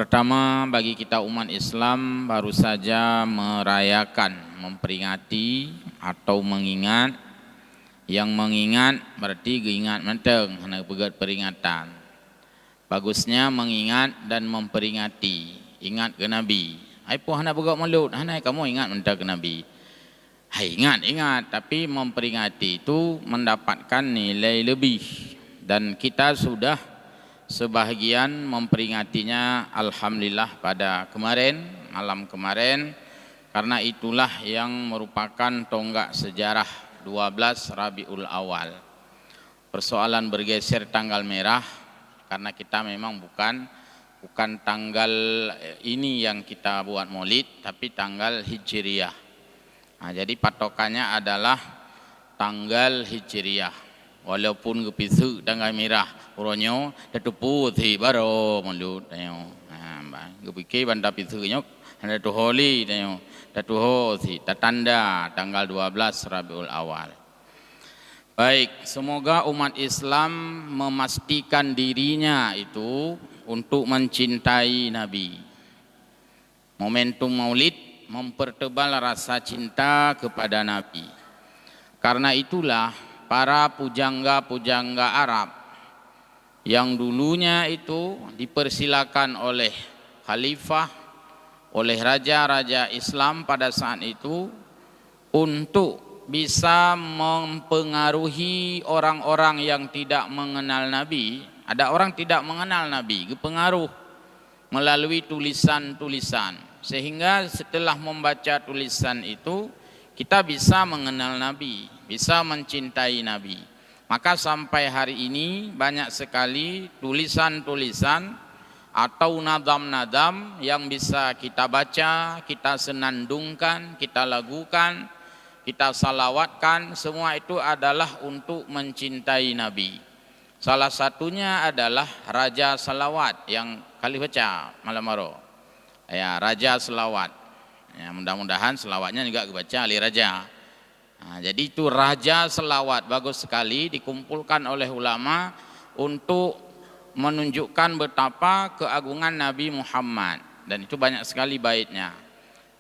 Pertama, bagi kita umat Islam baru saja merayakan, memperingati atau mengingat. Yang mengingat berarti ingat menteng, hana pegat peringatan. Bagusnya mengingat dan memperingati, ingat ke Nabi. Hai pun hana pegat mulut, hana kamu ingat menteng ke Nabi. Hai ingat, tapi memperingati itu mendapatkan nilai lebih. Dan kita sudah sebahagian memperingatinya alhamdulillah pada kemarin, malam kemarin, karena itulah yang merupakan tonggak sejarah 12 Rabiul Awal. Persoalan bergeser tanggal merah karena kita memang bukan tanggal ini yang kita buat Maulid, tapi tanggal Hijriyah. Nah, jadi patokannya adalah tanggal Hijriyah. Walaupun kepisu tanggal merah, uronyo tetupu thi baro Maulid tayo. Nah, kepikir banda pisunya ada tu holi tayo. Tatuho si tatanda tanggal 12 Rabiul Awal. Baik, semoga umat Islam memastikan dirinya itu untuk mencintai Nabi. Momentum Maulid mempertebal rasa cinta kepada Nabi. Karena itulah para pujangga-pujangga Arab yang dulunya itu dipersilakan oleh khalifah, oleh raja-raja Islam pada saat itu untuk bisa mempengaruhi orang-orang yang tidak mengenal Nabi. Ada orang tidak mengenal Nabi, berpengaruh melalui tulisan-tulisan. Sehingga setelah membaca tulisan itu, kita bisa mengenal Nabi, bisa mencintai Nabi. Maka sampai hari ini banyak sekali tulisan-tulisan atau nadam-nadam yang bisa kita baca, kita senandungkan, kita lagukan, kita salawatkan. Semua itu adalah untuk mencintai Nabi. Salah satunya adalah Raja Salawat yang kali baca malam maro. Ya, Raja Salawat. Ya, mudah-mudahan selawatnya juga kebaca Ali Raja. Nah, jadi itu Raja Salawat, bagus sekali dikumpulkan oleh ulama untuk menunjukkan betapa keagungan Nabi Muhammad, dan itu banyak sekali baitnya.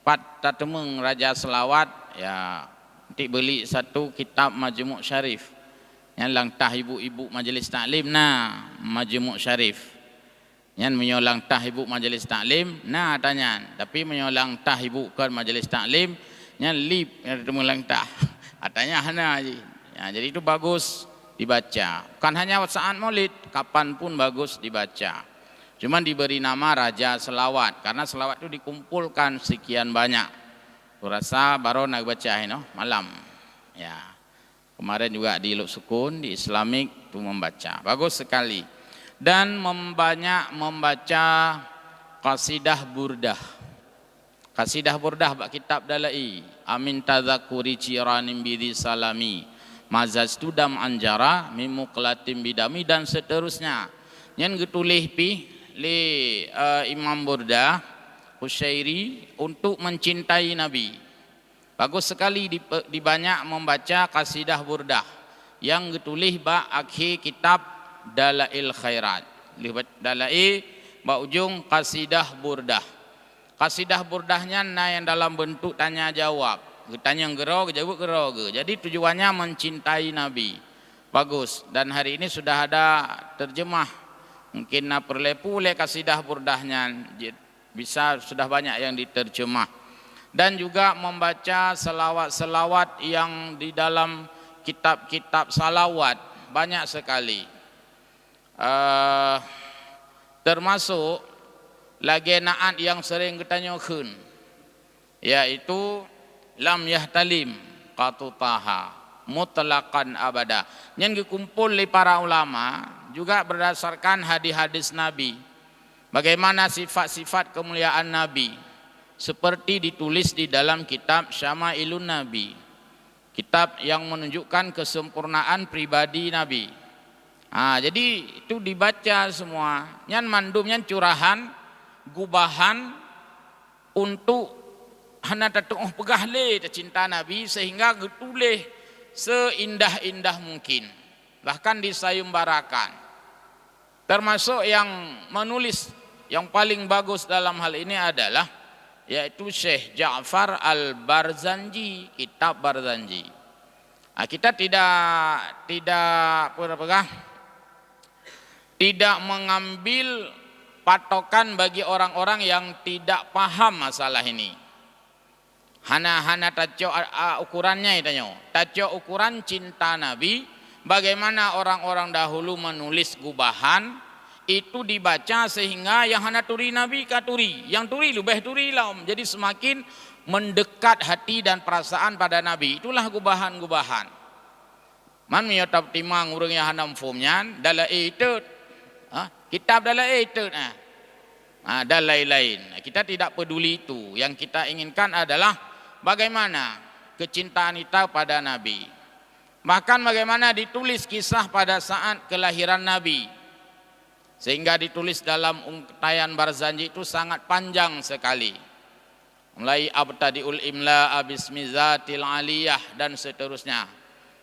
Pat temeng Raja Selawat ya, nanti beli satu kitab Majmu' Syarif yang langtah ibu-ibu majelis taklim, nah Majmu' Syarif yang menyolang tah ibu majelis taklim, nah tanya, tapi menyolang tah ibu ke majelis taklim yang lip yang temulang tah katanya hana aja ya, jadi itu bagus dibaca, bukan hanya saat Maulid, kapanpun bagus dibaca. Cuman diberi nama Raja Selawat karena selawat itu dikumpulkan sekian banyak. Kurasa baru nak baca no malam. Ya. Kemarin juga di Luk Sukun, di Islamik itu membaca. Bagus sekali. Dan membanyak membaca qasidah burdah. Qasidah burdah bak kitab dalai. Amin tadzakuri ciranim bidhi salami. Mazaz tudam anjara mimuklatim bidami dan seterusnya. Yang getulih pi li Imam Burdah Husyairi untuk mencintai Nabi. Bagus sekali di banyak membaca qasidah burdah yang getulih ba akhir kitab Dalail Khairat. Dalai ba ujung qasidah burdah. Qasidah burdahnya yang dalam bentuk tanya jawab. Tanya gero, jawab gero. Jadi tujuannya mencintai Nabi. Bagus. Dan hari ini sudah ada terjemah. Mungkin perlepu le qasidah burdahnya. Bisa sudah banyak yang diterjemah. Dan juga membaca selawat-selawat yang di dalam kitab-kitab salawat. Banyak sekali. Termasuk lagenaan yang sering ditanyakan. Yaitu lam yahtalim qatutaha mutlaqan abada. Yang dikumpul oleh para ulama juga berdasarkan hadis-hadis Nabi. Bagaimana sifat-sifat kemuliaan Nabi seperti ditulis di dalam kitab Syama'ilun Nabi. Kitab yang menunjukkan kesempurnaan pribadi Nabi. Jadi itu dibaca semua. Yang mandumnya curahan, gubahan untuk hana tatong pegah le cinta Nabi sehingga getulih seindah-indah mungkin, bahkan disayembarakan. Termasuk yang menulis yang paling bagus dalam hal ini adalah yaitu Syekh Ja'far Al-Barzanji, kitab Barzanji. Nah, kita tidak mengambil patokan bagi orang-orang yang tidak paham masalah ini. Hana taco ukurannya itu, taco ukuran cinta Nabi. Bagaimana orang-orang dahulu menulis gubahan itu dibaca sehingga yang hana turi Nabi katuri, yang turi lebih turi lah. Jadi semakin mendekat hati dan perasaan pada Nabi. Itulah gubahan-gubahan. Man miyotap timang urang yang hanam fomnya dalam itu. Kitab dalam itu dan lain-lain. Kita tidak peduli itu. Yang kita inginkan adalah bagaimana kecintaan kita pada Nabi. Bahkan bagaimana ditulis kisah pada saat kelahiran Nabi. Sehingga ditulis dalam Untayan Barzanji itu sangat panjang sekali. Mulai abtadiul imla abismizatil aliyah dan seterusnya.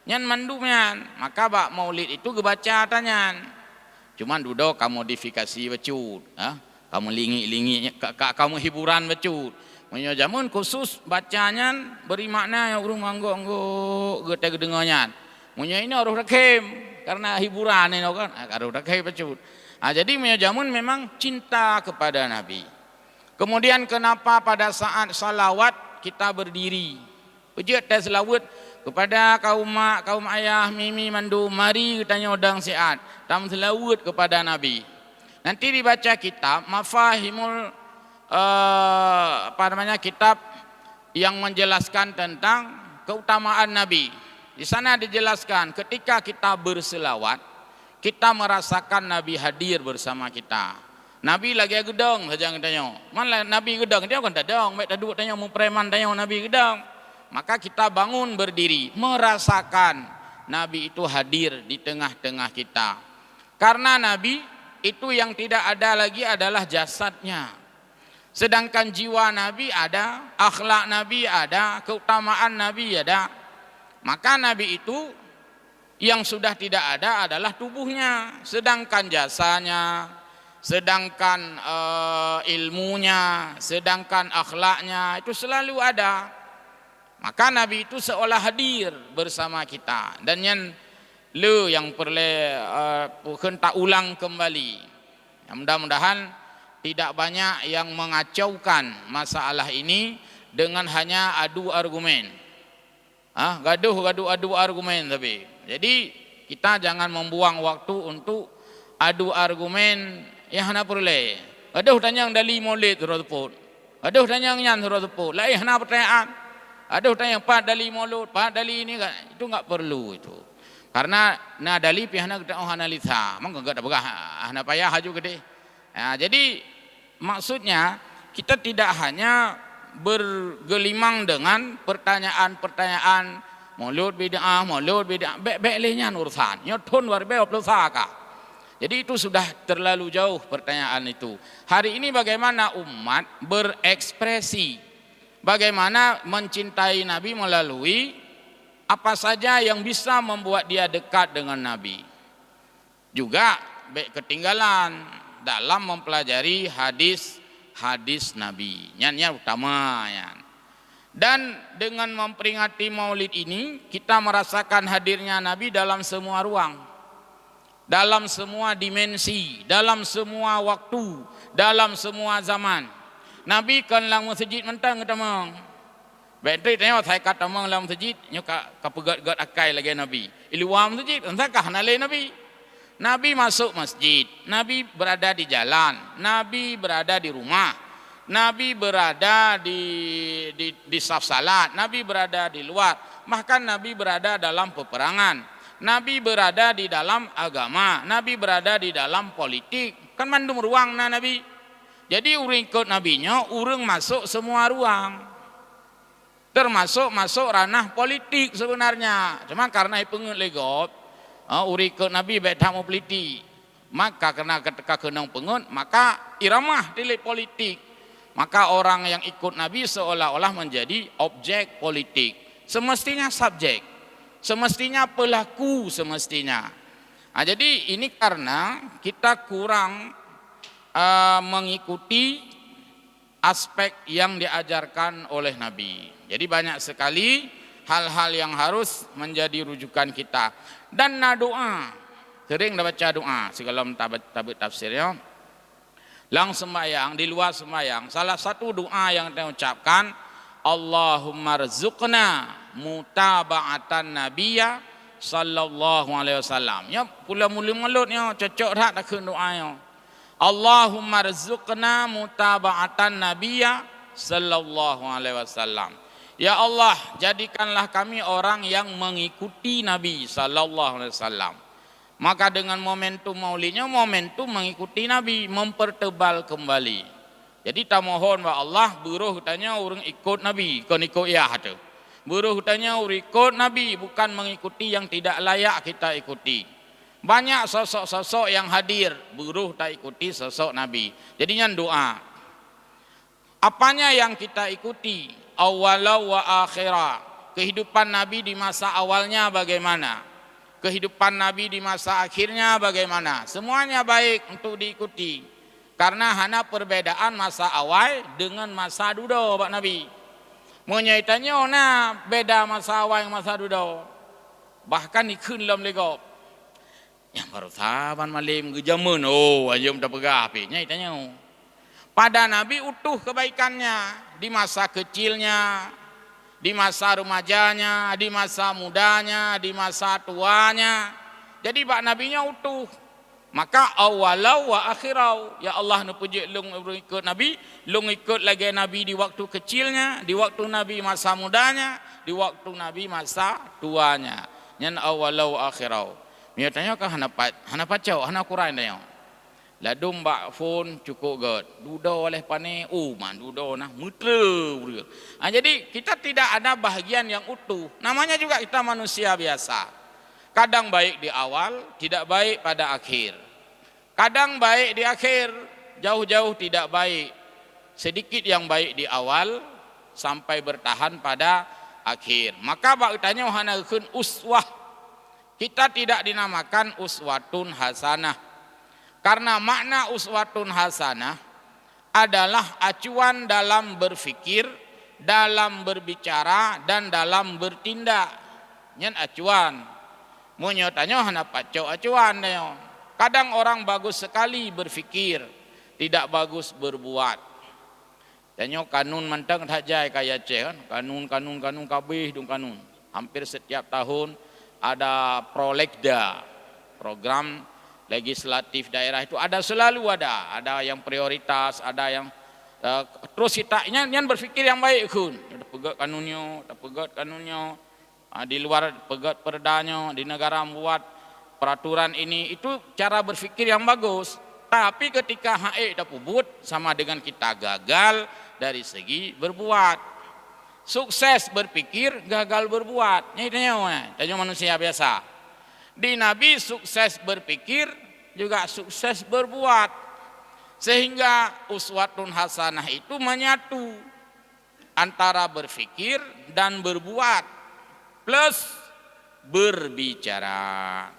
Nyan mandumian, maka bak maulid itu kebaca tanyan. Cuman duduk kamu modifikasi becut, kamu lingi-lingi, kamu hiburan becut. Punya zaman khusus bacanya beri makna yang urung anggo gete gedengannya. Punya ini harus rekem karena hiburan ini kan, harus rekem becut. Jadi punya zaman memang cinta kepada Nabi. Kemudian kenapa pada saat salawat kita berdiri? Ujiat tes salawat kepada kaum ayah mimi mandu, mari kita nyodang siat tam selawat kepada Nabi. Nanti dibaca kitab mafahimul kitab yang menjelaskan tentang keutamaan Nabi. Di sana dijelaskan ketika kita berselawat kita merasakan Nabi hadir bersama kita. Nabi lagi gedong saja tanya. Mana Nabi gedong dia kan tak dong, mek duduk tanya mu preman tanya Nabi gedong. Maka kita bangun berdiri merasakan Nabi itu hadir di tengah-tengah kita. Karena Nabi itu yang tidak ada lagi adalah jasadnya. Sedangkan jiwa Nabi ada, akhlak Nabi ada, keutamaan Nabi ada. Maka Nabi itu yang sudah tidak ada adalah tubuhnya. Sedangkan jasanya, sedangkan ilmunya, sedangkan akhlaknya itu selalu ada. Maka Nabi itu seolah hadir bersama kita. Dan yang perlu tak ulang kembali. Mudah-mudahan tidak banyak yang mengacaukan masalah ini dengan hanya adu argumen. Gaduh argumen tapi. Jadi kita jangan membuang waktu untuk adu argumen yang hana perlu. Gaduh tanya yang dari maulid surah teput. Gaduh tanya yang nyan surah teput. Lah hana pertanyaan. Ada tanya pak dali mulut, pak dali ini kan itu enggak perlu itu. Karena na dali pihana kita analisa, mangga enggak ada begah, hana payah haju gede. Jadi maksudnya kita tidak hanya bergelimang dengan pertanyaan-pertanyaan mulut bid'ah, bek-beklehnya urusan. Nyotun war beop losaka. Jadi itu sudah terlalu jauh pertanyaan itu. Hari ini bagaimana umat berekspresi? Bagaimana mencintai Nabi melalui apa saja yang bisa membuat dia dekat dengan Nabi. Juga ketinggalan dalam mempelajari hadis Nabi. Yang utama ya. Dan dengan memperingati Maulid ini kita merasakan hadirnya Nabi dalam semua ruang, dalam semua dimensi, dalam semua waktu, dalam semua zaman. Nabi kan lang masjid mentang tamang. Baik tanya saya kata tamang lang masjid nyoka kapegat-gat akai lagi Nabi. Iluam masjid entahkah nalai Nabi. Nabi masuk masjid, Nabi berada di jalan, Nabi berada di rumah, Nabi berada di saf salat, Nabi berada di luar, bahkan Nabi berada dalam peperangan, Nabi berada di dalam agama, Nabi berada di dalam politik. Kan mandum ruang na Nabi. Jadi urang ikut nabinya, urang masuk semua ruang. Termasuk masuk ranah politik sebenarnya. Cuma karena pengen legot, urang ikut nabi baik tak mau politik. Maka karena ketika kenang pengen, maka iramah di politik. Maka orang yang ikut nabi seolah-olah menjadi objek politik. Semestinya subjek. Semestinya pelaku semestinya. Jadi ini karena kita kurang mengikuti aspek yang diajarkan oleh Nabi. Jadi banyak sekali hal-hal yang harus menjadi rujukan kita. Dan doa, sering dah baca doa segala tabit tafsirnya. Lang sembahyang, di luar sembahyang, salah satu doa yang kita ucapkan, Allahumma rzuqna mutaba'atan nabiyya sallallahu alaihi wasallam. Ya, pula mula-mulutnya cocok dah nak doanya. Allahumma rzuqna mutaba'atan nabiyya sallallahu alaihi wasallam. Ya Allah, jadikanlah kami orang yang mengikuti Nabi sallallahu alaihi wasallam. Maka dengan momentum maulidnya, momentum mengikuti Nabi, mempertebal kembali. Jadi tak mohon wa Allah, buruh tanya orang ikut Nabi, kon ikut ya tu. Buruh tanya orang ikut Nabi, bukan mengikuti yang tidak layak kita ikuti. Banyak sosok-sosok yang hadir, buruh tak ikuti sosok Nabi. Jadinya doa. Apanya yang kita ikuti? Awalau wa akhirah. Kehidupan Nabi di masa awalnya bagaimana? Kehidupan Nabi di masa akhirnya bagaimana? Semuanya baik untuk diikuti. Karena hanya perbedaan masa awal dengan masa duda Pak Nabi. Menyaitanya beda masa awal dengan masa duda. Bahkan ikun dalam legop. Yang baru saban malim kejaman. Oh, ajam tak pegah api. Nyaitanya. Pada Nabi utuh kebaikannya. Di masa kecilnya, di masa remajanya, di masa mudanya, di masa tuanya. Jadi Pak Nabinya utuh. Maka awalau wa akhirau. Ya Allah puji lung ikut Nabi, lung ikut lagi Nabi di waktu kecilnya, di waktu Nabi masa mudanya, di waktu Nabi masa tuanya. Nyan awalau akhirau. Dia tanya ke hana pacau, hana Quran tanya. Ladum bak phone cukup god. Duda oleh pane man duda nah mutra. Jadi kita tidak ada bahagian yang utuh. Namanya juga kita manusia biasa. Kadang baik di awal, tidak baik pada akhir. Kadang baik di akhir, jauh-jauh tidak baik. Sedikit yang baik di awal sampai bertahan pada akhir. Maka bak tanya hana kun uswah. Kita tidak dinamakan uswatun hasanah. Karena makna uswatun hasanah adalah acuan dalam berfikir, dalam berbicara, dan dalam bertindak. Nyen acuan. Menyatanya hana pacau acuan. Kadang orang bagus sekali berfikir, tidak bagus berbuat. Tanya kanun mantang tak jai kaya Aceh kan. Kanun kabih dung kanun. Hampir setiap tahun ada prolegda, program legislatif daerah itu ada selalu ada yang prioritas, ada yang terus kita yang berfikir yang baik kun. Pegat kanunnya, di luar pegat perdanya, di negara membuat peraturan ini, itu cara berfikir yang bagus. Tapi ketika HE dah pubut sama dengan kita gagal dari segi berbuat. Sukses berpikir, gagal berbuat. Ini tanya manusia biasa. Di Nabi sukses berpikir, juga sukses berbuat. Sehingga uswatun hasanah itu menyatu antara berpikir dan berbuat plus berbicara.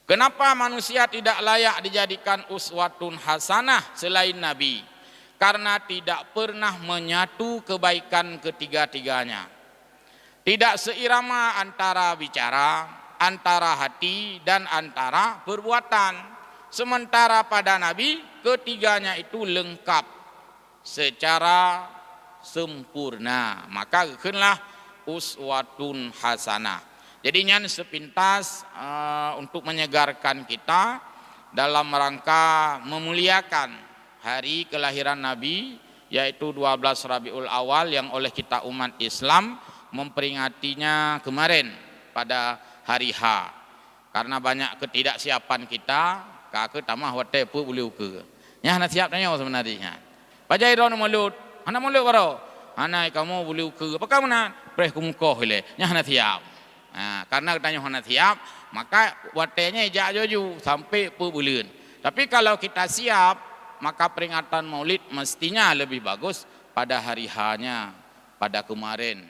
Kenapa manusia tidak layak dijadikan uswatun hasanah selain Nabi? Karena tidak pernah menyatu kebaikan ketiga-tiganya. Tidak seirama antara bicara, antara hati, dan antara perbuatan. Sementara pada Nabi, ketiganya itu lengkap secara sempurna. Maka kenlah uswatun hasanah. Jadi nyan sepintas untuk menyegarkan kita dalam rangka memuliakan hari kelahiran Nabi, yaitu 12 Rabiul Awal yang oleh kita umat Islam memperingatinya kemarin pada hari H. Karena banyak ketidaksiapan kita, kakak tamah wate pu boleh uke. Nya hana siap tanya sebenarnya. Bajai ron mulut, hana mulut baro. Hana kamu boleh uke. Apa mana? Preh kumukoh ile. Nya hana siap. Karena tanya hana siap, maka watenya ijak joju sampai pu bulan. Tapi kalau kita siap, maka peringatan Maulid mestinya lebih bagus pada hari H-nya pada kemarin.